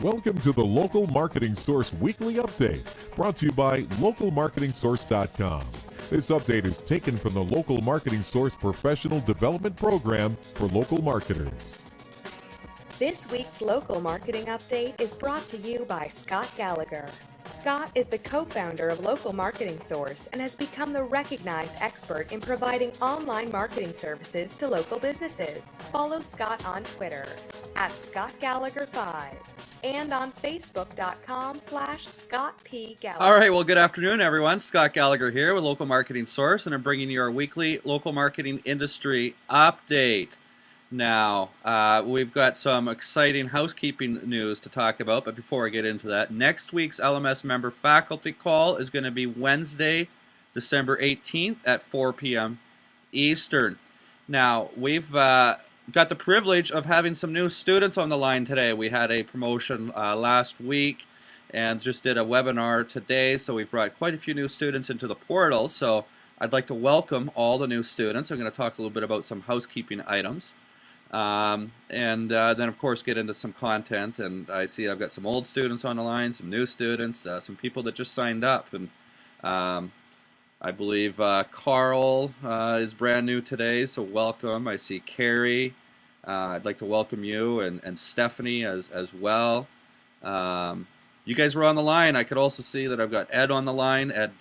Welcome to the Local Marketing Source Weekly Update, brought to you by localmarketingsource.com. This update is taken from the Local Marketing Source Professional Development Program for local marketers. This week's Local Marketing Update is brought to you by Scott Gallagher. Scott is the co-founder of Local Marketing Source and has become the recognized expert in providing online marketing services to local businesses. Follow Scott on Twitter at ScottGallagher5 and on Facebook.com/Scott P. Gallagher. All right, well, good afternoon, everyone. Scott Gallagher here with Local Marketing Source, and I'm bringing you our weekly local marketing industry update. Now, we've got some exciting housekeeping news to talk about, but before I get into that, next week's LMS member faculty call is going to be Wednesday, December 18th at 4 p.m. Eastern. Now, we've got the privilege of having some new students on the line today. We had a promotion last week and just did a webinar today, so we've brought quite a few new students into the portal. So I'd like to welcome all the new students. I'm going to talk a little bit about some housekeeping items. And then of course get into some content, and I see I've got some old students on the line, some new students, some people that just signed up, and I believe Carl is brand new today, so welcome. I see Carrie. I'd like to welcome you, and Stephanie as well. You guys were on the line. I could also see that I've got Ed on the line. Ed,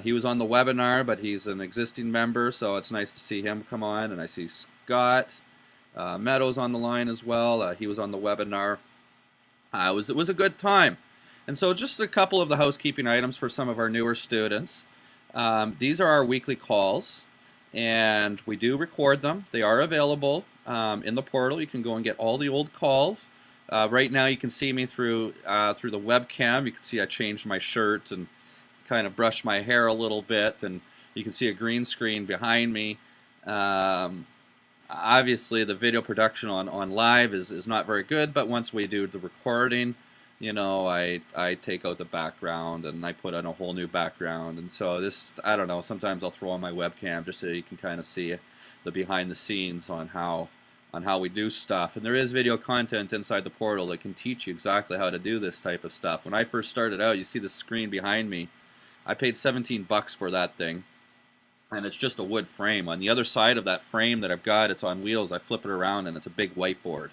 he was on the webinar, but he's an existing member, so it's nice to see him come on. And I see Scott Meadows on the line as well. He was on the webinar. It was a good time. And so just a couple of the housekeeping items for some of our newer students. These are our weekly calls, and we do record them. They are available in the portal. You can go and get all the old calls. Right now you can see me through the webcam. You can see I changed my shirt and kind of brushed my hair a little bit, and you can see a green screen behind me. Obviously the video production on live is not very good, but once we do the recording, you know, I take out the background and I put on a whole new background. And so this, I don't know, sometimes I'll throw on my webcam just so you can kind of see the behind the scenes on how we do stuff. And there is video content inside the portal that can teach you exactly how to do this type of stuff. When I first started out, you see the screen behind me. I paid $17 for that thing, and it's just a wood frame. On the other side of that frame that I've got, it's on wheels. I flip it around, and it's a big whiteboard.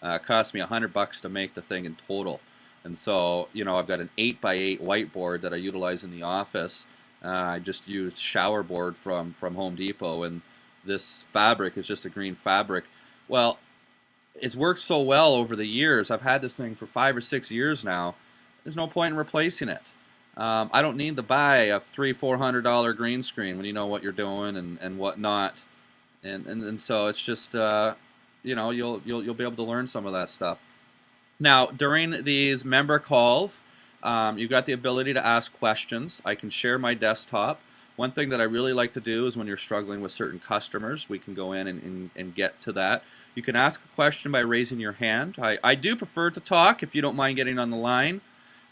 It cost me $100 to make the thing in total. And so, you know, I've got an 8x8 whiteboard that I utilize in the office. I just used shower board from Home Depot, and this fabric is just a green fabric. Well, it's worked so well over the years. I've had this thing for 5 or 6 years now. There's no point in replacing it. I don't need to buy a $300-400 green screen when you know what you're doing and whatnot. And so it's just you know, you'll be able to learn some of that stuff. Now, during these member calls, you've got the ability to ask questions. I can share my desktop. One thing that I really like to do is when you're struggling with certain customers, we can go in and get to that. You can ask a question by raising your hand. I do prefer to talk if you don't mind getting on the line,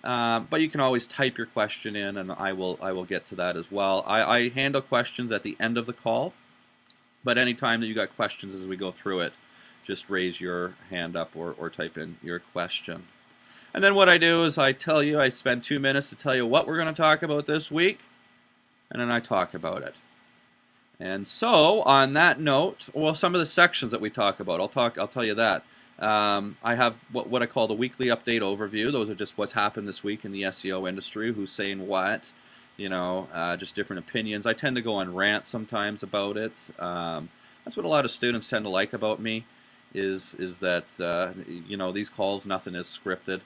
but you can always type your question in, and I will get to that as well. I handle questions at the end of the call, but anytime that you got questions as we go through it, just raise your hand up or type in your question. And then what I do is I spend 2 minutes to tell you what we're going to talk about this week, and then I talk about it. And so on that note, well, some of the sections that we talk about, I'll tell you that. I have what I call the weekly update overview. Those are just what's happened this week in the SEO industry, who's saying what, you know, just different opinions. I tend to go on rants sometimes about it. That's what a lot of students tend to like about me, is that you know, these calls, nothing is scripted.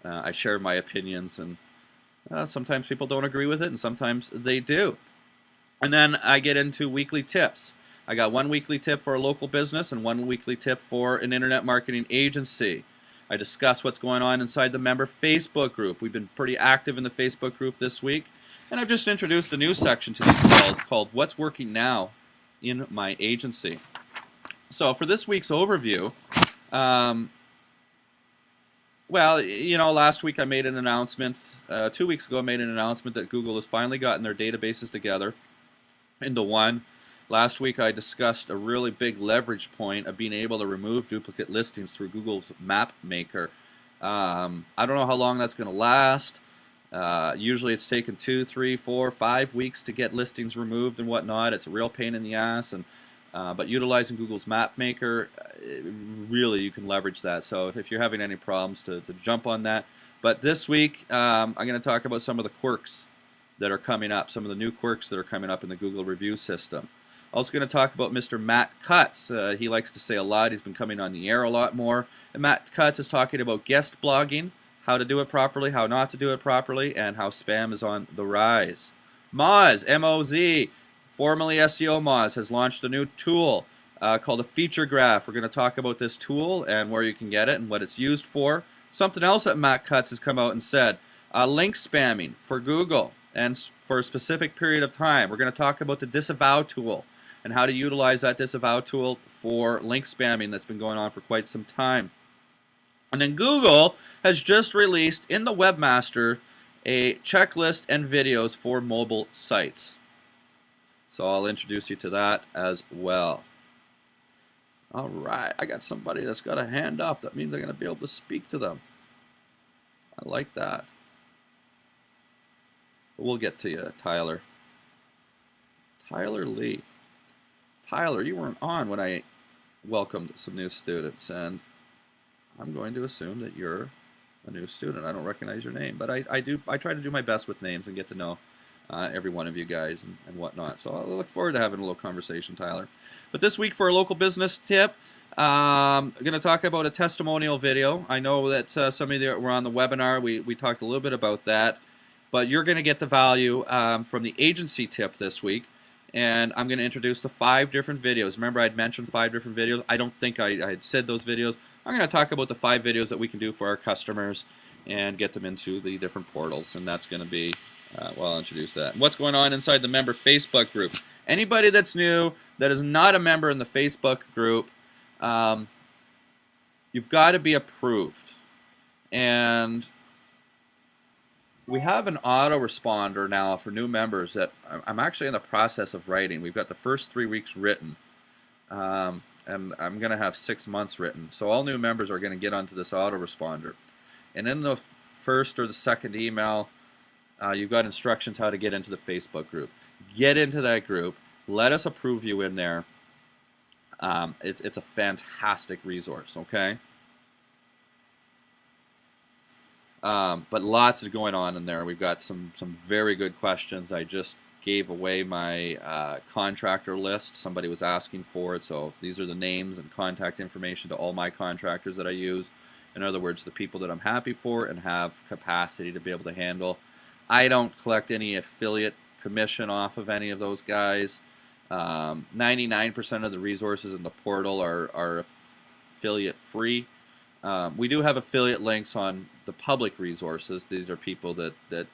I share my opinions, and sometimes people don't agree with it, and sometimes they do. And then I get into weekly tips. I got one weekly tip for a local business and one weekly tip for an internet marketing agency. I discuss what's going on inside the member Facebook group. We've been pretty active in the Facebook group this week, and I've just introduced a new section to these calls called What's Working Now in My Agency. So for this week's overview, well, you know, last week I made an announcement, 2 weeks ago I made an announcement that Google has finally gotten their databases together into one. Last week I discussed a really big leverage point of being able to remove duplicate listings through Google's Map Maker. I don't know how long that's going to last. Usually it's taken 2, 3, 4, 5 weeks to get listings removed and whatnot. It's a real pain in the ass, and but utilizing Google's Map Maker, really you can leverage that. So if you're having any problems, to jump on that. But this week I'm going to talk about some of the quirks that are coming up, some of the new quirks that are coming up in the Google review system. Also going to talk about Mr. Matt Cutts. He likes to say a lot. He's been coming on the air a lot more. And Matt Cutts is talking about guest blogging, how to do it properly, how not to do it properly, and how spam is on the rise. Moz, M-O-Z, formerly SEO Moz, has launched a new tool called a feature graph. We're going to talk about this tool and where you can get it and what it's used for. Something else that Matt Cutts has come out and said, link spamming for Google and for a specific period of time. We're going to talk about the Disavow tool and how to utilize that Disavow tool for link spamming that's been going on for quite some time. And then Google has just released in the Webmaster a checklist and videos for mobile sites. So I'll introduce you to that as well. All right, I got somebody that's got a hand up. That means I'm going to be able to speak to them. I like that. We'll get to you, Tyler. Tyler Lee. Tyler, you weren't on when I welcomed some new students, and I'm going to assume that you're a new student. I don't recognize your name, but I try to do my best with names and get to know every one of you guys and whatnot. So I look forward to having a little conversation, Tyler. But this week for a local business tip, I'm going to talk about a testimonial video. I know that some of you were on the webinar. We talked a little bit about that, but you're going to get the value from the agency tip this week. And I'm going to introduce the 5 different videos. Remember, I'd mentioned 5 different videos. I don't think I had said those videos. I'm going to talk about the 5 videos that we can do for our customers and get them into the different portals. And that's going to be, well, I'll introduce that. What's going on inside the member Facebook group? Anybody that's new, that is not a member in the Facebook group, you've got to be approved. And we have an autoresponder now for new members that I'm actually in the process of writing. We've got the first 3 weeks written, and I'm going to have 6 months written. So all new members are going to get onto this autoresponder. And in the first or the second email, you've got instructions how to get into the Facebook group. Get into that group. Let us approve you in there. It's a fantastic resource, okay? But lots is going on in there. We've got some very good questions. I just gave away my contractor list. Somebody was asking for it, so these are the names and contact information to all my contractors that I use. In other words, the people that I'm happy for and have capacity to be able to handle. I don't collect any affiliate commission off of any of those guys. 99% of the resources in the portal are affiliate free. We do have affiliate links on the public resources. These are people that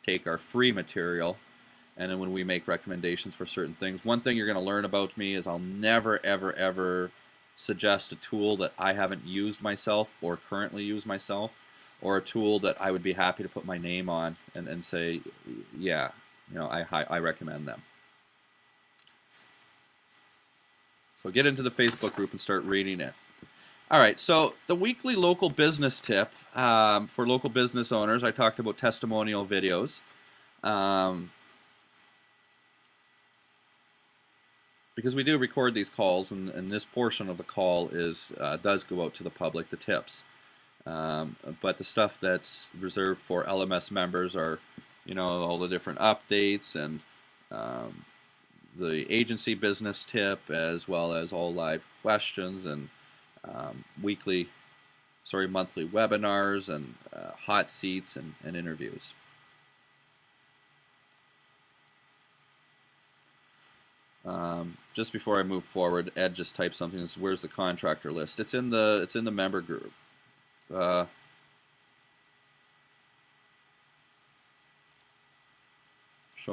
take our free material, and then when we make recommendations for certain things. One thing you're going to learn about me is I'll never, ever, ever suggest a tool that I haven't used myself or currently use myself, or a tool that I would be happy to put my name on and say, yeah, you know, I recommend them. So get into the Facebook group and start reading it. All right, so the weekly local business tip for local business owners, I talked about testimonial videos. Because we do record these calls, and this portion of the call does go out to the public, the tips. But the stuff that's reserved for LMS members are, you know, all the different updates and the agency business tip, as well as all live questions and monthly webinars and hot seats and interviews. Just before I move forward, Ed just typed something that says, "Where's the contractor list?" It's in the member group. Show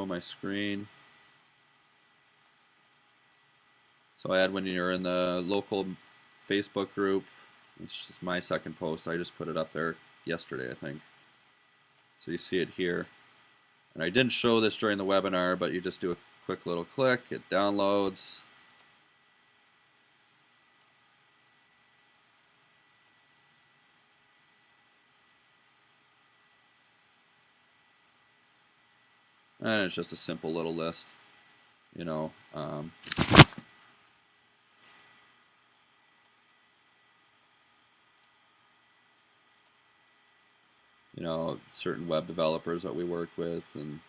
my screen. So Ed, when you're in the local Facebook group, it's just my second post. I just put it up there yesterday, I think. So you see it here. And I didn't show this during the webinar, but you just do a quick little click, it downloads. And it's just a simple little list, you know. You know, certain web developers that we work with, and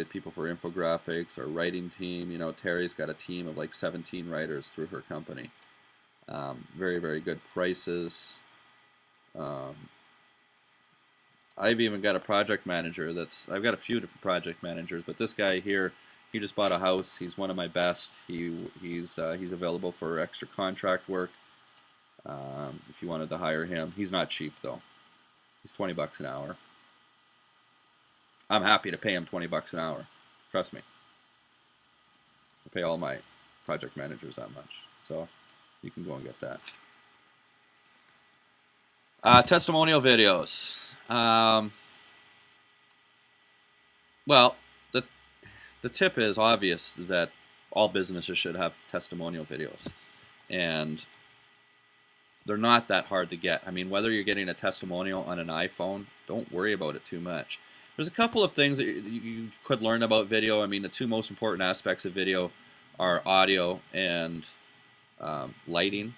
people for infographics, our writing team. You know, Terry's got a team of like 17 writers through her company. Very, very good prices. I've even got a project manager I've got a few different project managers, but this guy here, he just bought a house. He's one of my best. He's available for extra contract work. If you wanted to hire him, he's not cheap though. He's $20 an hour. I'm happy to pay him $20 an hour. Trust me. I pay all my project managers that much. So you can go and get that. Testimonial videos. Well, the tip is obvious that all businesses should have testimonial videos. And they're not that hard to get. I mean, whether you're getting a testimonial on an iPhone, don't worry about it too much. There's a couple of things that you could learn about video. I mean, the two most important aspects of video are audio and lighting.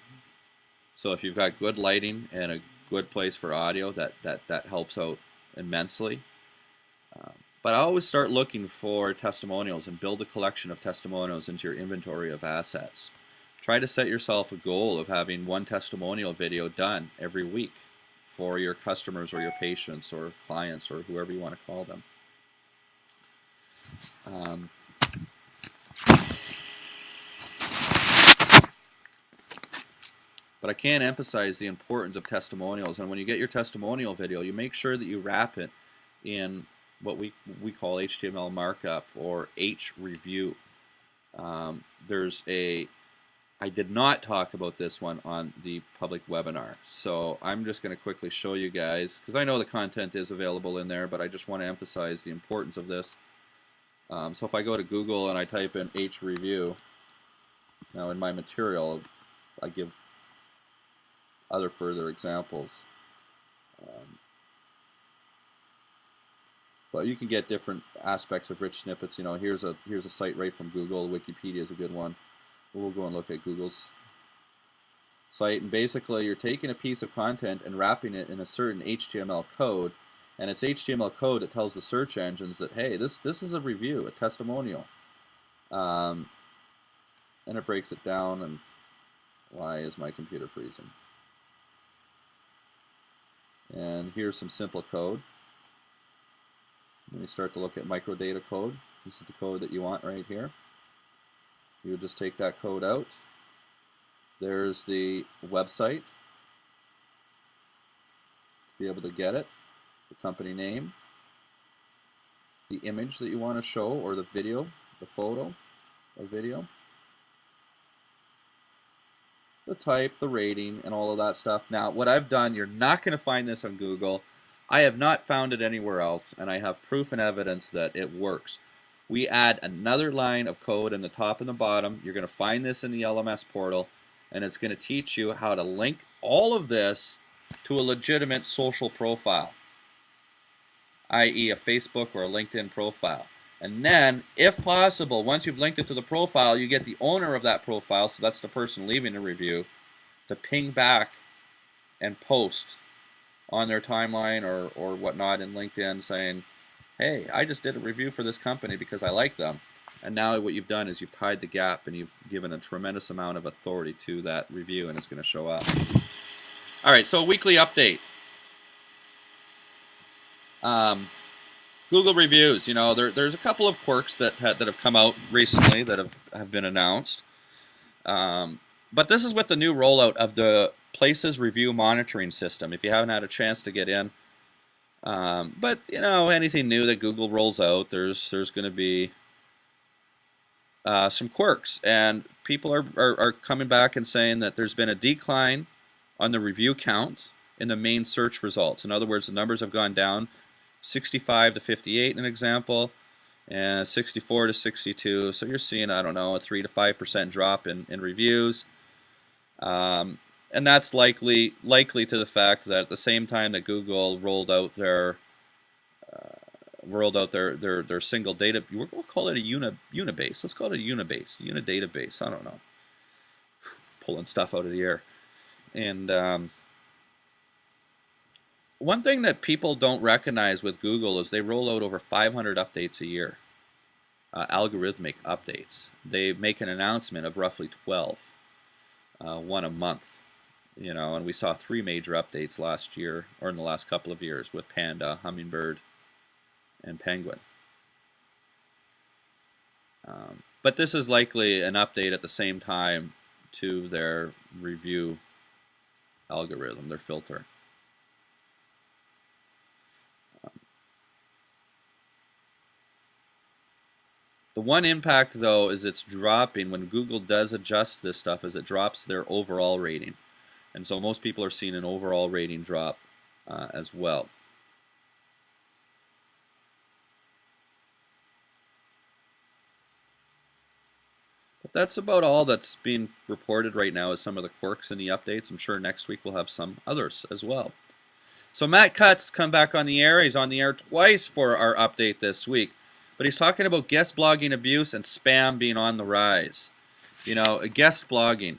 So if you've got good lighting and a good place for audio, that helps out immensely. But I always start looking for testimonials and build a collection of testimonials into your inventory of assets. Try to set yourself a goal of having one testimonial video done every week for your customers or your patients or clients or whoever you want to call them. But I can't emphasize the importance of testimonials. And when you get your testimonial video, you make sure that you wrap it in what we call HTML markup or H review. I did not talk about this one on the public webinar, so I'm just going to quickly show you guys, because I know the content is available in there, but I just want to emphasize the importance of this. So if I go to Google and I type in H review, now in my material I give other further examples. But you can get different aspects of rich snippets. You know, here's a site right from Google. Wikipedia is a good one. We'll go and look at Google's site, and basically you're taking a piece of content and wrapping it in a certain HTML code, and it's HTML code that tells the search engines that, hey, this is a review, a testimonial. And it breaks it down. And why is my computer freezing? And here's some simple code. When you start to look at microdata code, this is the code that you want right here. You would just take that code out. There's the website. Be able to get it. The company name. The image that you want to show, or the video, the photo or video. The type, the rating, and all of that stuff. Now, what I've done, you're not going to find this on Google. I have not found it anywhere else, and I have proof and evidence that it works. We add another line of code in the top and the bottom. You're going to find this in the LMS portal, and it's going to teach you how to link all of this to a legitimate social profile, i.e. a Facebook or a LinkedIn profile. And then, if possible, once you've linked it to the profile, you get the owner of that profile, so that's the person leaving the review, to ping back and post on their timeline or whatnot in LinkedIn saying, hey, I just did a review for this company because I like them. And now what you've done is you've tied the gap and you've given a tremendous amount of authority to that review, and it's going to show up. All right, so a weekly update. Google reviews, you know, there's a couple of quirks that have come out recently that have been announced. But this is with the new rollout of the Places Review Monitoring System, if you haven't had a chance to get in. But, you know, anything new that Google rolls out, there's going to be some quirks. And people are coming back and saying that there's been a decline on the review count in the main search results. In other words, the numbers have gone down 65 to 58 in an example, and 64 to 62. So you're seeing, I don't know, a 3 to 5% drop in reviews. And that's likely to the fact that at the same time that Google rolled out their rolled out their single data. We'll call it a unibase. Let's call it a unibase, unidatabase. I don't know. Pulling stuff out of the air. And one thing that people don't recognize with Google is they roll out over 500 updates a year, algorithmic updates. They make an announcement of roughly 12, one a month. You know, and we saw 3 major updates last year, or in the last couple of years, with Panda, Hummingbird, and Penguin. But this is likely an update at the same time to their review algorithm, their filter. The one impact, though, is it's dropping. When Google does adjust this stuff, is it drops their overall rating. And so most people are seeing an overall rating drop as well. But that's about all that's being reported right now is some of the quirks in the updates. I'm sure next week we'll have some others as well. So Matt Cutts come back on the air. He's on the air twice for our update this week. But he's talking about guest blogging abuse and spam being on the rise. You know, guest blogging.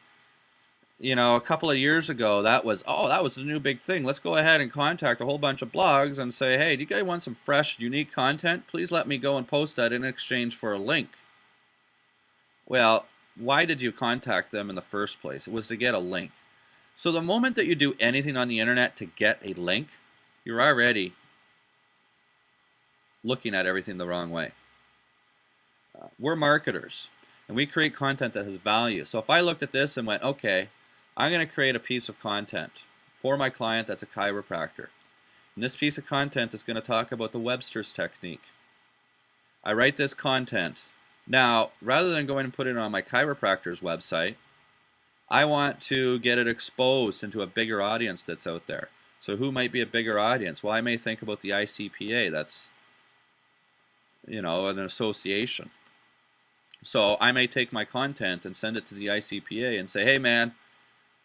You know, a couple of years ago, that was the new big thing. Let's go ahead and contact a whole bunch of blogs and say, hey, do you guys want some fresh, unique content? Please let me go and post that in exchange for a link. Well, why did you contact them in the first place? It was to get a link. So the moment that you do anything on the internet to get a link, you're already looking at everything the wrong way. We're marketers, and we create content that has value. So if I looked at this and went, okay, I'm going to create a piece of content for my client that's a chiropractor. And this piece of content is going to talk about the Webster's technique. I write this content. Now, rather than going and put it on my chiropractor's website, I want to get it exposed into a bigger audience that's out there. So who might be a bigger audience? Well, I may think about the ICPA. That's, you know, an association. So I may take my content and send it to the ICPA and say, hey man,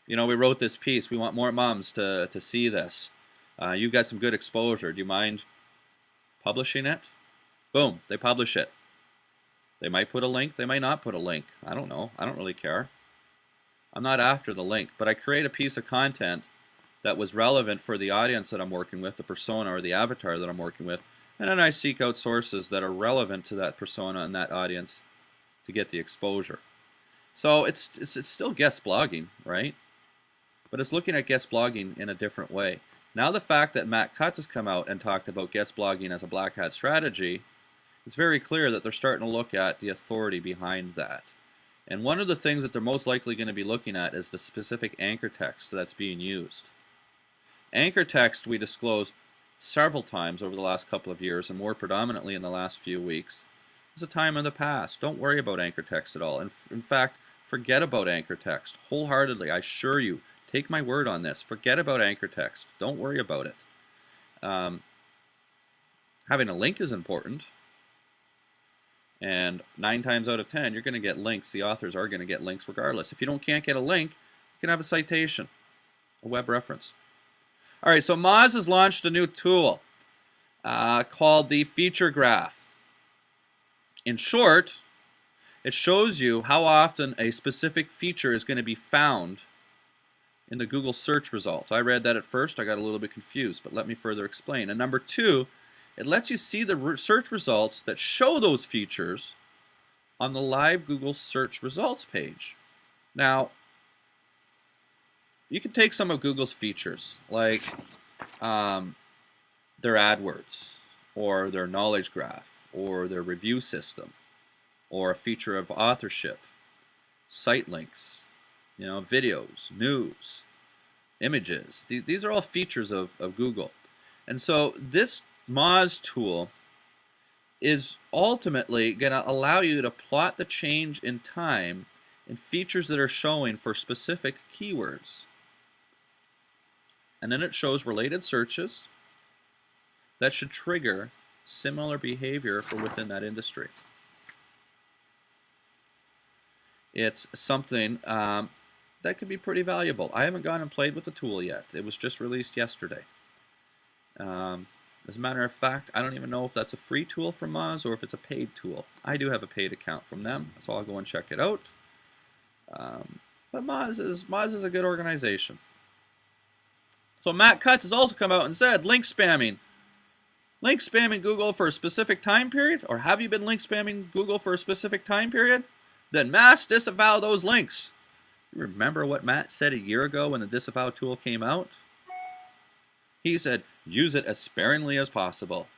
you know, we wrote this piece. We want more moms to see this. You've got some good exposure. Do you mind publishing it? Boom, they publish it. They might put a link. They might not put a link. I don't know. I don't really care. I'm not after the link, but I create a piece of content that was relevant for the audience that I'm working with, the persona or the avatar that I'm working with, and then I seek out sources that are relevant to that persona and that audience to get the exposure. So it's still guest blogging, right? But it's looking at guest blogging in a different way. Now the fact that Matt Cutts has come out and talked about guest blogging as a black hat strategy, it's very clear that they're starting to look at the authority behind that. And one of the things that they're most likely going to be looking at is the specific anchor text that's being used. Anchor text we disclosed several times over the last couple of years, and more predominantly in the last few weeks, is a time in the past. Don't worry about anchor text at all. And in fact, forget about anchor text wholeheartedly. I assure you, take my word on this. Forget about anchor text. Don't worry about it. Having a link is important. And 9 times out of 10, you're going to get links. The authors are going to get links regardless. If you can't get a link, you can have a citation, a web reference. All right, so Moz has launched a new tool called the Feature Graph. In short, it shows you how often a specific feature is going to be found in the Google search results. I read that at first. I got a little bit confused, but let me further explain. And number 2, it lets you see the search results that show those features on the live Google search results page. Now, you can take some of Google's features, like their AdWords, or their knowledge graph, or their review system, or a feature of authorship, site links, you know, videos, news, images. These are all features of Google. And so this Moz tool is ultimately going to allow you to plot the change in time in features that are showing for specific keywords. And then it shows related searches that should trigger similar behavior for within that industry. It's something that could be pretty valuable. I haven't gone and played with the tool yet. It was just released yesterday. As a matter of fact, I don't even know if that's a free tool from Moz or if it's a paid tool. I do have a paid account from them, so I'll go and check it out. But Moz is a good organization. So Matt Cutts has also come out and said, link spamming. Link spamming Google for a specific time period? Or have you been link spamming Google for a specific time period? Then mass disavow those links. You remember what Matt said a year ago when the Disavow tool came out? He said, use it as sparingly as possible.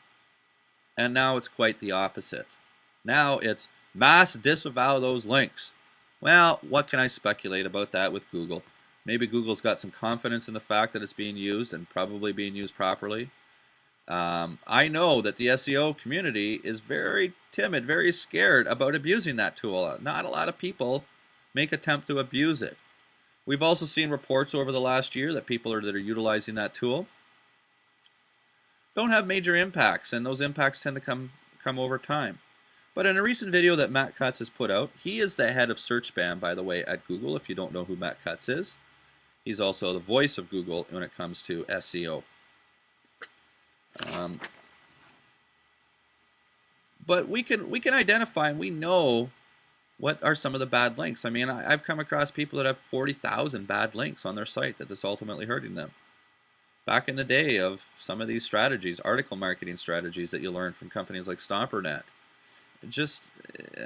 And now it's quite the opposite. Now it's mass disavow those links. Well, what can I speculate about that with Google? Maybe Google's got some confidence in the fact that it's being used and probably being used properly. I know that the SEO community is very timid, very scared about abusing that tool. Not a lot of people make attempt to abuse it. We've also seen reports over the last year that people that are utilizing that tool don't have major impacts, and those impacts tend to come over time. But in a recent video that Matt Cutts has put out, he is the head of search spam, by the way, at Google, if you don't know who Matt Cutts is. He's also the voice of Google when it comes to SEO. But we can identify, and we know what are some of the bad links. I mean, I've come across people that have 40,000 bad links on their site that is ultimately hurting them. Back in the day of some of these strategies, article marketing strategies that you learn from companies like StomperNet, just,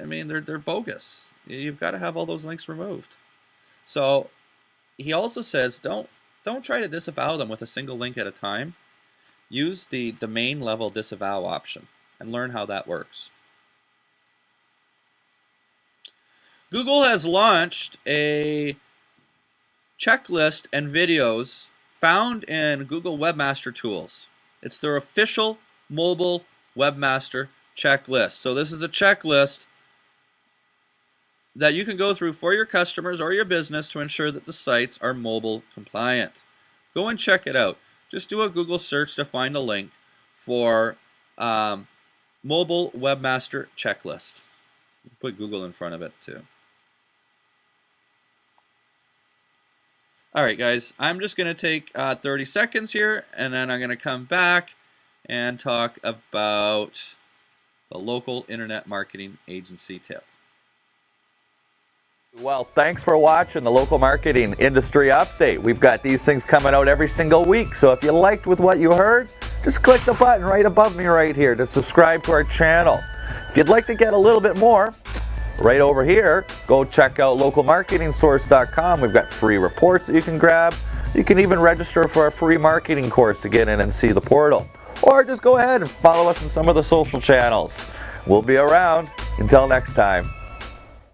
I mean, they're bogus. You've got to have all those links removed. So he also says, don't try to disavow them with a single link at a time. Use the domain level disavow option and learn how that works. Google has launched a checklist and videos found in Google Webmaster tools. It's their official mobile Webmaster checklist. So this is a checklist that you can go through for your customers or your business to ensure that the sites are mobile compliant. Go and check it out. Just do a Google search to find a link for mobile Webmaster checklist. Put Google in front of it too. All right, guys, I'm just going to take 30 seconds here, and then I'm going to come back and talk about the local internet marketing agency tip. Well, thanks for watching the Local Marketing Industry Update. We've got these things coming out every single week, so if you liked with what you heard, just click the button right above me right here to subscribe to our channel. If you'd like to get a little bit more, right over here, go check out localmarketingsource.com. We've got free reports that you can grab. You can even register for a free marketing course to get in and see the portal. Or just go ahead and follow us on some of the social channels. We'll be around. Until next time.